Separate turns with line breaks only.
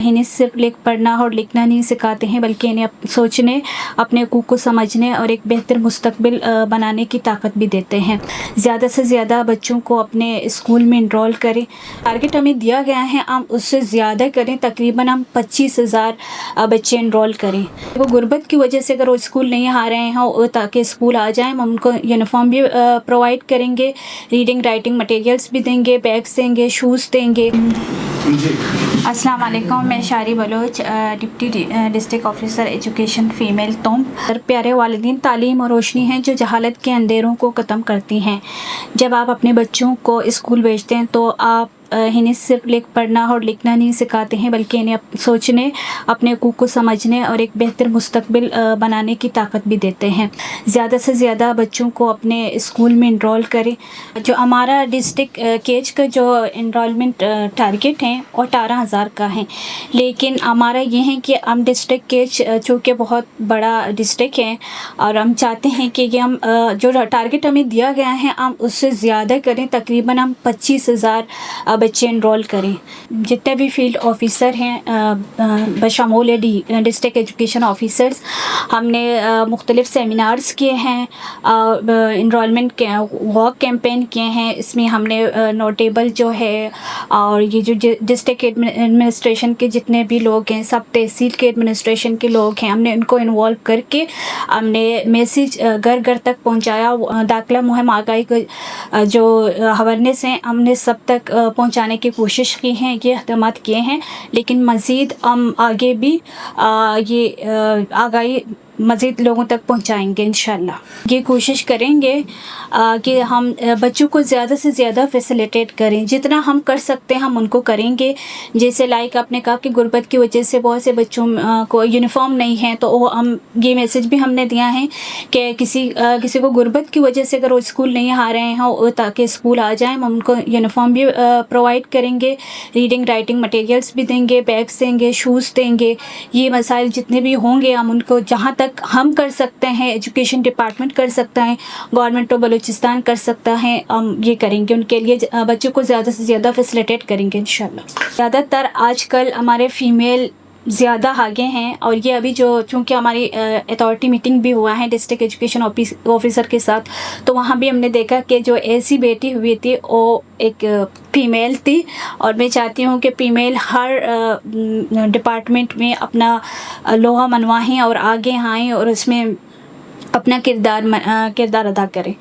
انہیں صرف پڑھنا اور لکھنا نہیں سکھاتے ہیں بلکہ انہیں سوچنے، اپنے حقوق کو سمجھنے اور ایک بہتر مستقبل بنانے کی طاقت بھی دیتے ہیں۔ زیادہ سے زیادہ بچوں کو اپنے اسکول میں انرول کریں۔ ٹارگٹ ہمیں دیا گیا ہے، ہم اس سے زیادہ کریں، تقریباً ہم 25,000 بچے انرول کریں۔ وہ غربت کی وجہ سے اگر وہ اسکول نہیں آ رہے ہیں تاکہ اسکول آ جائیں، ہم ان کو یونیفارم بھی پرووائڈ کریں گے، ریڈنگ رائٹنگ مٹیریلس بھی دیں گے، بیگس دیں گے، شوز دیں گے۔ السلام علیکم، میں Shari Baloch, deputy district officer education female توم۔ پیارے والدین، تعلیم اور روشنی ہیں جو جہالت کے اندھیروں کو ختم کرتی ہیں۔ جب آپ اپنے بچوں کو اسکول بھیجتے ہیں تو آپ انہیں صرف پڑھنا اور لکھنا نہیں سکھاتے ہیں بلکہ انہیں سوچنے، اپنے حقوق کو سمجھنے اور ایک بہتر مستقبل بنانے کی طاقت بھی دیتے ہیں۔ زیادہ سے زیادہ بچوں کو اپنے اسکول میں انرول کریں۔ جو ہمارا ڈسٹرکٹ کیج کا جو انرولمنٹ ٹارگٹ ہے وہ 18,000 کا ہے، لیکن ہمارا یہ ہے کہ ہم ڈسٹرکٹ کیج چونکہ بہت بڑا ڈسٹرکٹ ہے اور ہم چاہتے ہیں کہ یہ ہم جو ٹارگٹ ہمیں دیا گیا ہے ہم اس سے زیادہ کریں، تقریباً ہم 25,000 بچے انرول کریں۔ جتنے بھی فیلڈ آفیسر ہیں بشمول ڈسٹرکٹ ایجوکیشن آفیسرز، ہم نے مختلف سیمینارز کیے ہیں، انرولمنٹ واک کیمپین کیے ہیں۔ اس میں ہم نے نوٹیبل جو ہے اور یہ جو ڈسٹرکٹ ایڈمنسٹریشن کے جتنے بھی لوگ ہیں، سب تحصیل کے ایڈمنسٹریشن کے لوگ ہیں، ہم نے ان کو انوالو کر کے ہم نے میسیج گھر گھر تک پہنچایا۔ داخلہ مہم آگاہی کا جو اویرنیس ہیں ہم نے سب تک پہنچانے کی کوشش کی ہیں، یہ اقدامات کیے ہیں، لیکن مزید ہم آگے بھی یہ آگاہی مزید لوگوں تک پہنچائیں گے انشاءاللہ۔ یہ کوشش کریں گے کہ ہم بچوں کو زیادہ سے زیادہ فیسیلیٹیٹ کریں، جتنا ہم کر سکتے ہیں ہم ان کو کریں گے۔ جیسے آپ نے کہا کہ غربت کی وجہ سے بہت سے بچوں کو یونیفارم نہیں ہے، تو وہ ہم یہ میسیج بھی ہم نے دیا ہے کہ کسی کو غربت کی وجہ سے اگر وہ اسکول نہیں آ رہے ہیں تاکہ اسکول آ جائیں، ہم ان کو یونیفارم بھی پرووائڈ کریں گے، ریڈنگ رائٹنگ مٹیریلس بھی دیں گے، بیگس دیں گے، شوز دیں گے۔ یہ مسائل جتنے بھی ہوں گے ہم ان کو جہاں تک ہم کر سکتے ہیں، ایجوکیشن ڈپارٹمنٹ کر سکتا ہے، گورنمنٹ آف بلوچستان کر سکتا ہے، ہم یہ کریں گے، ان کے لیے بچوں کو زیادہ سے زیادہ فیسیلیٹیٹ کریں گے انشاءاللہ۔ زیادہ تر آج کل ہمارے فیمیل زیادہ آگے ہیں، اور یہ ابھی چونکہ ہماری اتھارٹی میٹنگ بھی ہوا ہے ڈسٹرکٹ ایجوکیشن آفیسر کے ساتھ، تو وہاں بھی ہم نے دیکھا کہ جو ایسی بیٹی ہوئی تھی وہ ایک فیمیل تھی، اور میں چاہتی ہوں کہ فیمیل ہر ڈپارٹمنٹ میں اپنا لوہا منوائیں اور آگے آئیں اور اس میں اپنا کردار ادا کریں۔